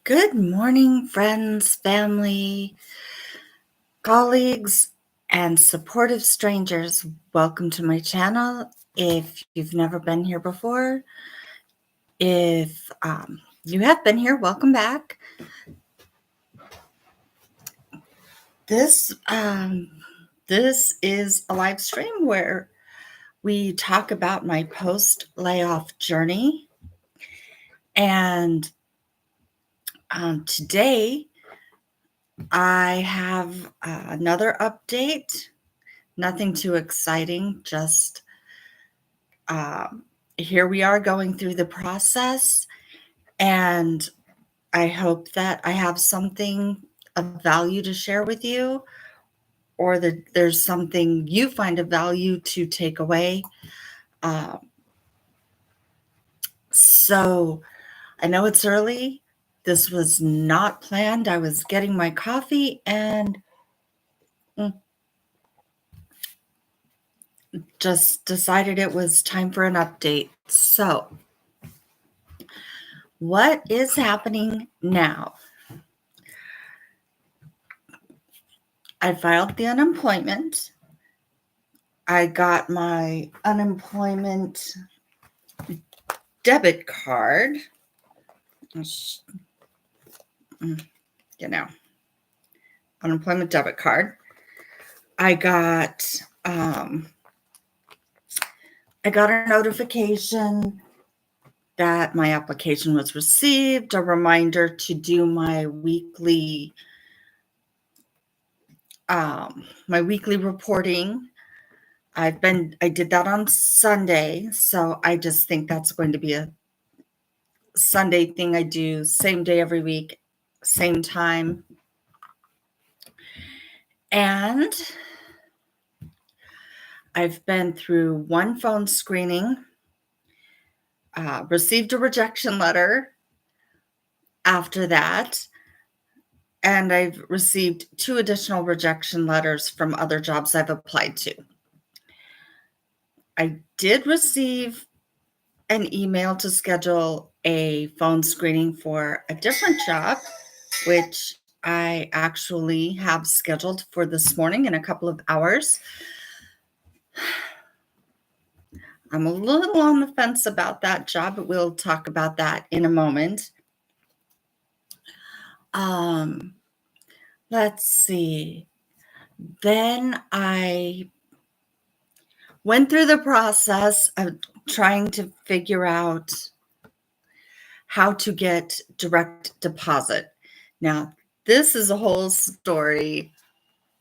Good morning, friends, family, colleagues, and supportive strangers. Welcome to my channel. If you've never been here before, if you have been here, welcome back. This is a live stream where we talk about my post-layoff journey, and today I have another update. Nothing too exciting, just here we are going through the process, and I hope that I have something of value to share with you, or that there's something you find of value to take away. So I know it's early. This was not planned. I was getting my coffee and just decided it was time for an update. So, what is happening now? I filed the unemployment. I got my unemployment debit card. Unemployment debit card. I got a notification that my application was received, a reminder to do my weekly reporting. I did that on Sunday, so I just think that's going to be a Sunday thing I do, same day every week, same time. And I've been through one phone screening, received a rejection letter after that, and I've received 2 additional rejection letters from other jobs I've applied to. I did receive an email to schedule a phone screening for a different job, which I actually have scheduled for this morning in a couple of hours. I'm a little on the fence about that job, but we'll talk about that in a moment. Let's see. Then I went through the process of trying to figure out how to get direct deposit. Now, this is a whole story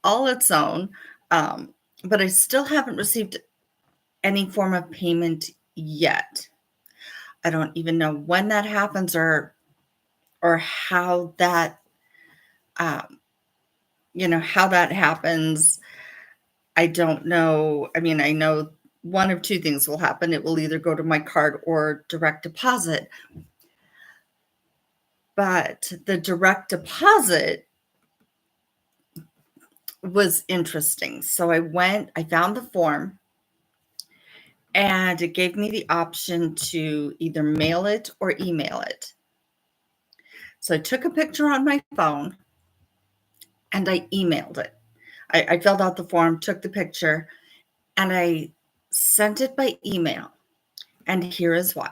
all its own, but I still haven't received any form of payment yet. I don't even know when that happens or how that how that happens. I don't know. I mean, I know one of 2 things will happen. It will either go to my card or direct deposit. But the direct deposit was interesting. So I found the form, and it gave me the option to either mail it or email it. So I took a picture on my phone and I emailed it. I filled out the form, took the picture, and I sent it by email. And here is why.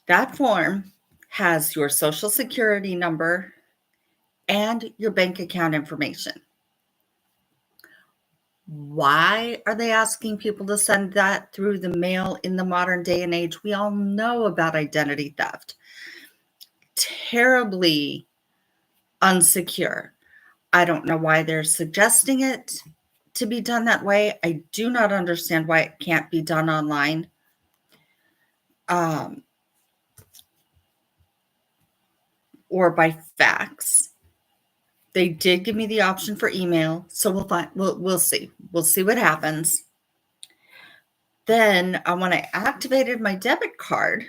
That form has your social security number and your bank account information. Why are they asking people to send that through the mail in the modern day and age? We all know about identity theft. Terribly unsecure. I don't know why they're suggesting it to be done that way. I do not understand why it can't be done online. Or by fax. They did give me the option for email, so we'll see. We'll see what happens. Then when I activated my debit card,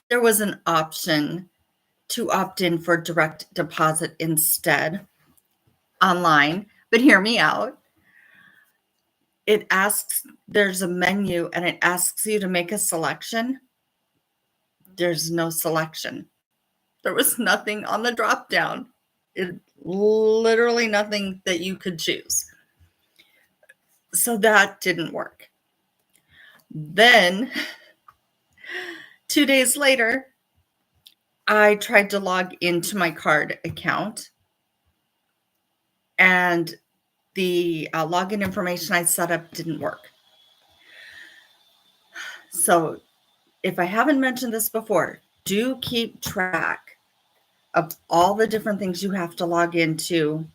there was an option to opt in for direct deposit instead online. But hear me out. There's a menu and it asks you to make a selection. there's no selection. There was nothing on the drop down. Literally nothing that you could choose. So that didn't work. Then 2 days later, I tried to log into my card account, and the login information I set up didn't work. So if I haven't mentioned this before, do keep track of all the different things you have to log into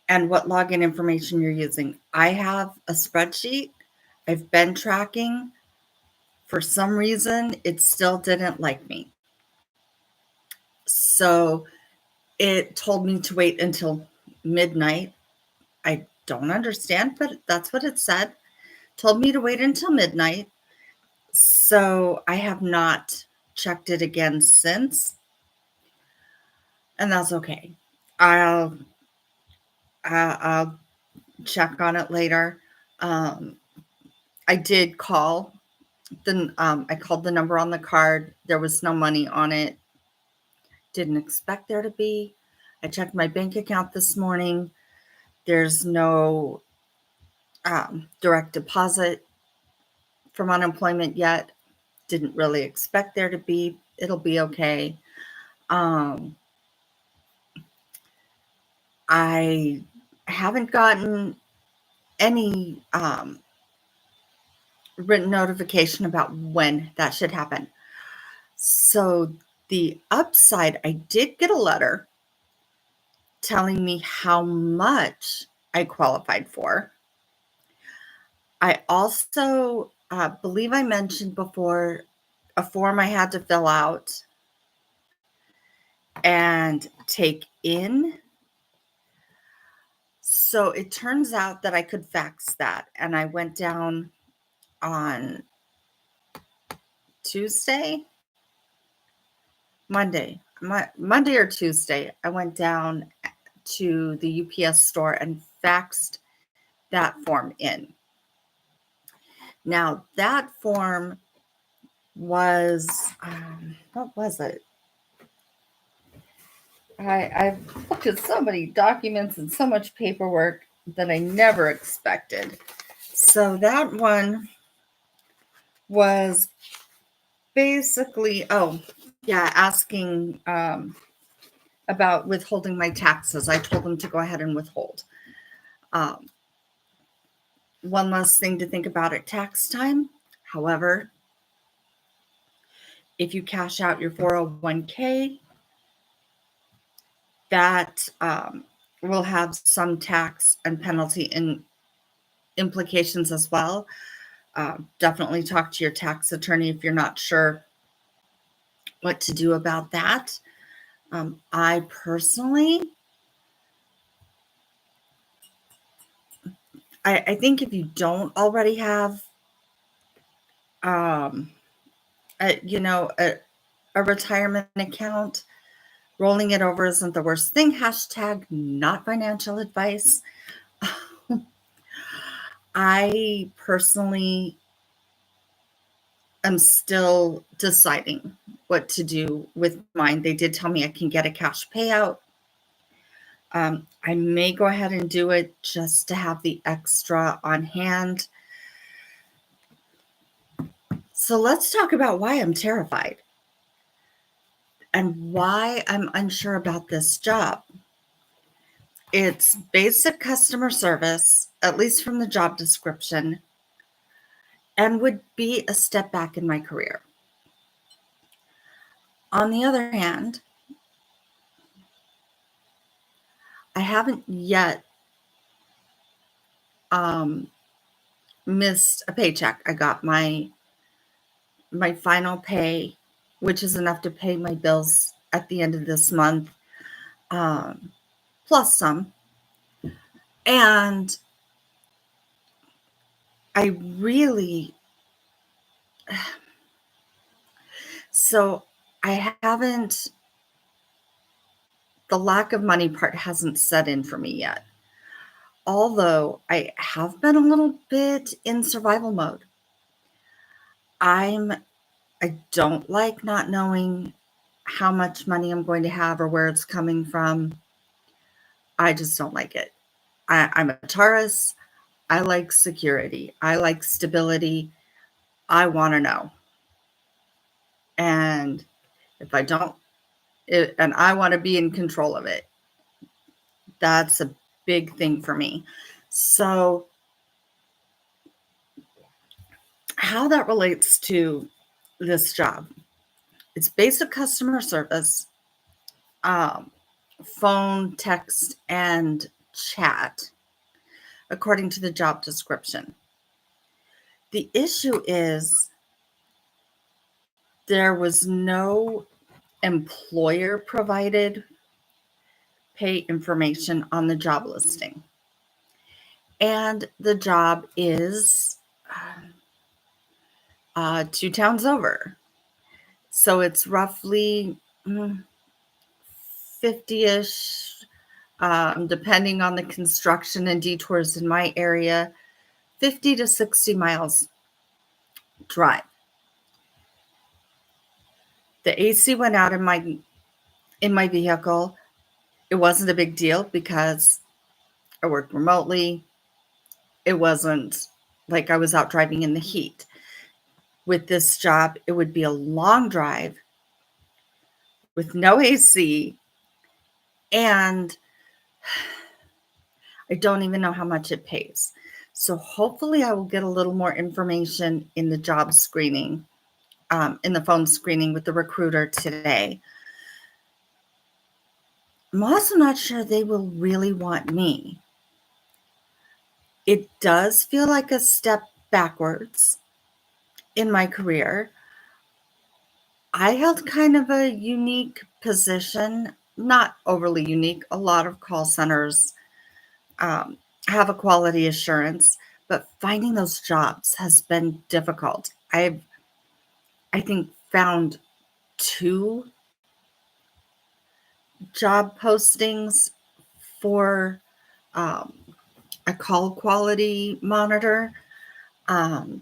and what login information you're using. I have a spreadsheet I've been tracking. For some reason, it still didn't like me. So it told me to wait until midnight. I don't understand, but that's what it said. Told me to wait until midnight. So I have not checked it again since. And that's okay. I'll check on it later. I did call I called the number on the card. There was no money on it. Didn't expect there to be. I checked my bank account this morning. There's no direct deposit from unemployment yet. Didn't really expect there to be. It'll be okay. I haven't gotten any written notification about when that should happen. So the upside, I did get a letter telling me how much I qualified for. I also believe I mentioned before a form I had to fill out and take in. So it turns out that I could fax that. And I went down on Monday or Tuesday. I went down to the UPS store and faxed that form in. Now, that form was, what was it? I've looked at so many documents and so much paperwork that I never expected. So that one was basically, asking about withholding my taxes. I told them to go ahead and withhold. One less thing to think about at tax time. However, if you cash out your 401k, that will have some tax and penalty implications as well. Definitely talk to your tax attorney if you're not sure what to do about that. I personally, I think if you don't already have, a retirement account, rolling it over isn't the worst thing. Hashtag not financial advice. I personally am still deciding what to do with mine. They did tell me I can get a cash payout. I may go ahead and do it just to have the extra on hand. So let's talk about why I'm terrified and why I'm unsure about this job. It's basic customer service, at least from the job description, and would be a step back in my career. On the other hand, I haven't yet missed a paycheck. I got my final pay, which is enough to pay my bills at the end of this month, plus some. And I really, so I haven't, the lack of money part hasn't set in for me yet. Although I have been a little bit in survival mode. I'm I don't like not knowing how much money I'm going to have or where it's coming from. I just don't like it. I'm a Taurus. I like security. I like stability. I want to know. And if I don't, and I want to be in control of it. That's a big thing for me. So, how that relates to this job, it's basic customer service, um, phone, text, and chat, according to the job description. The issue is there was no employer provided pay information on the job listing. And the job is 2 towns over. So it's roughly 50-ish, depending on the construction and detours in my area, 50 to 60 miles drive. The AC went out in my vehicle. It wasn't a big deal because I worked remotely. It wasn't like I was out driving in the heat. With this job, it would be a long drive with no AC, and I don't even know how much it pays. So hopefully I will get a little more information in the job screening, in the phone screening with the recruiter today. I'm also not sure they will really want me. It does feel like a step backwards in my career. I held kind of a unique position, not overly unique. A lot of call centers um, have a quality assurance, but finding those jobs has been difficult. I think, found 2 job postings for um, a call quality monitor um,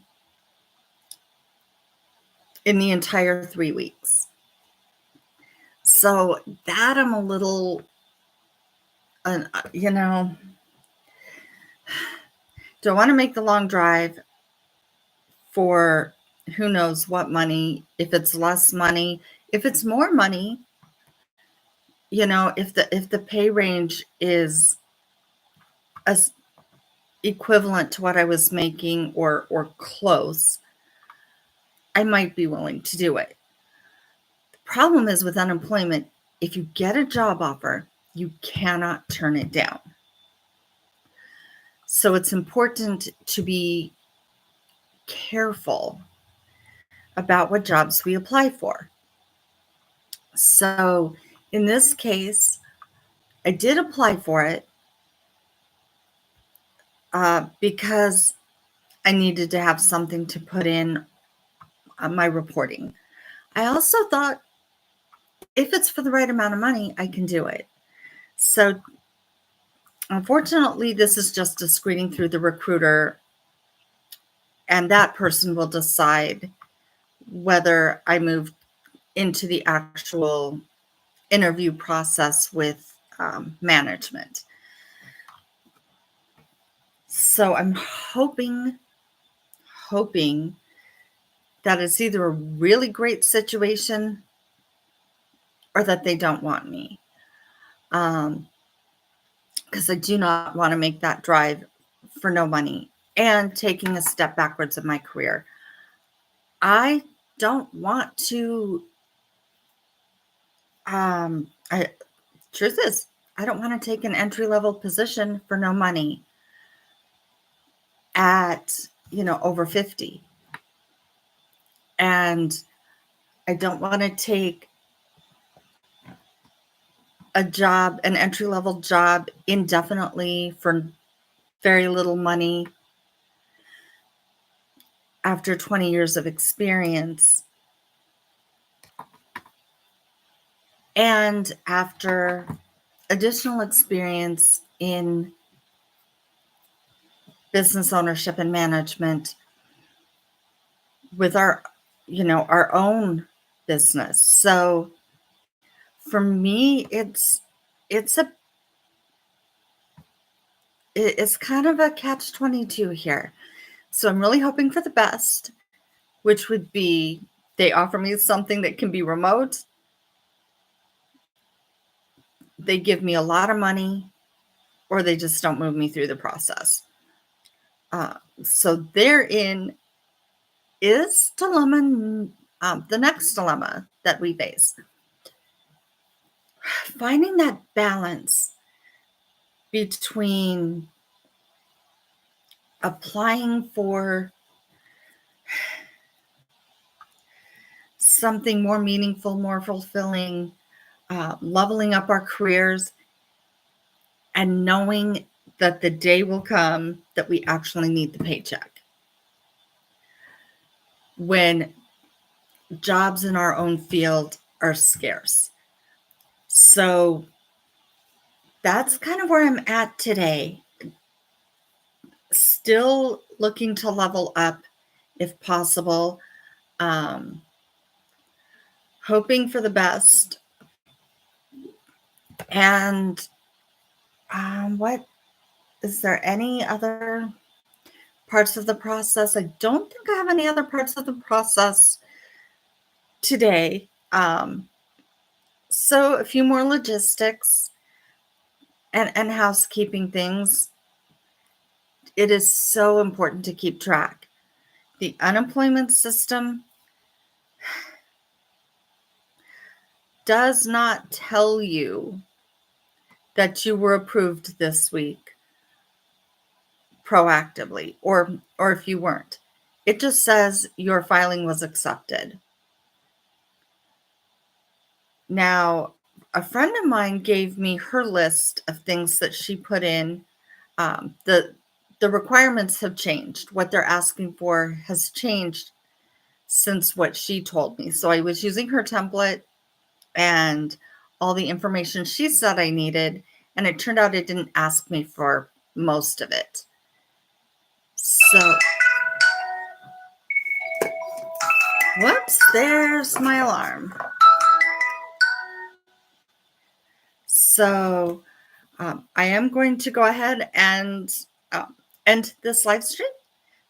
in the entire 3 weeks. So that I'm a little, you know, don't want to make the long drive for who knows what money. If it's less money, if it's more money, if the pay range is as equivalent to what I was making or close, I might be willing to do it. The problem is with unemployment, if you get a job offer, you cannot turn it down. So it's important to be careful about what jobs we apply for. So in this case, I did apply for it because I needed to have something to put in my reporting. I also thought if it's for the right amount of money, I can do it. So unfortunately, this is just a screening through the recruiter, and that person will decide whether I move into the actual interview process with management. So I'm hoping that it's either a really great situation or that they don't want me. Because I do not want to make that drive for no money and taking a step backwards in my career. I don't want to, truth is, I don't want to take an entry-level position for no money at, over 50. And I don't want to take an entry-level job indefinitely for very little money after 20 years of experience. And after additional experience in business ownership and management with our our own business. So for me, it's a it's kind of a catch-22 here. So I'm really hoping for the best, which would be they offer me something that can be remote. They give me a lot of money, or they just don't move me through the process. So therein is the next dilemma that we face. Finding that balance between applying for something more meaningful, more fulfilling, leveling up our careers, and knowing that the day will come that we actually need the paycheck. When jobs in our own field are scarce. So that's kind of where I'm at today. Still looking to level up if possible. Hoping for the best. And what is there any other parts of the process? I don't think I have any other parts of the process today. So a few more logistics and housekeeping things. It is so important to keep track. The unemployment system does not tell you that you were approved this week proactively, or if you weren't. It just says your filing was accepted. Now, a friend of mine gave me her list of things that she put in. The requirements have changed. What they're asking for has changed since what she told me. So I was using her template and all the information she said I needed, and it turned out it didn't ask me for most of it. So, whoops, there's my alarm. So, I am going to go ahead and end this live stream.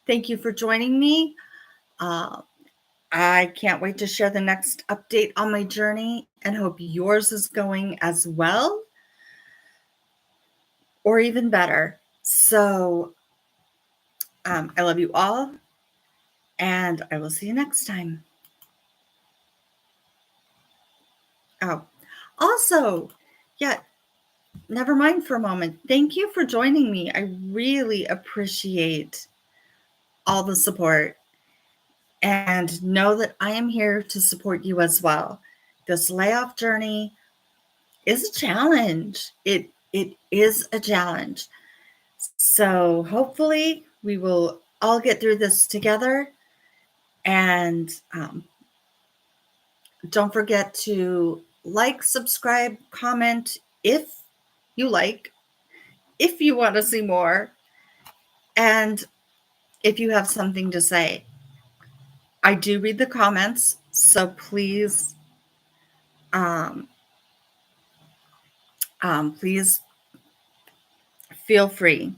Thank you for joining me. I can't wait to share the next update on my journey, and hope yours is going as well, or even better. So I love you all, and I will see you next time. Oh, also, yeah, never mind for a moment. Thank you for joining me. I really appreciate all the support, and know that I am here to support you as well. This layoff journey is a challenge. It is a challenge. So hopefully we will all get through this together. And don't forget to like, subscribe, comment if you like, if you want to see more, and if you have something to say. I do read the comments, so please, please feel free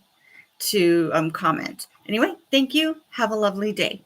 to comment. Anyway, thank you. Have a lovely day.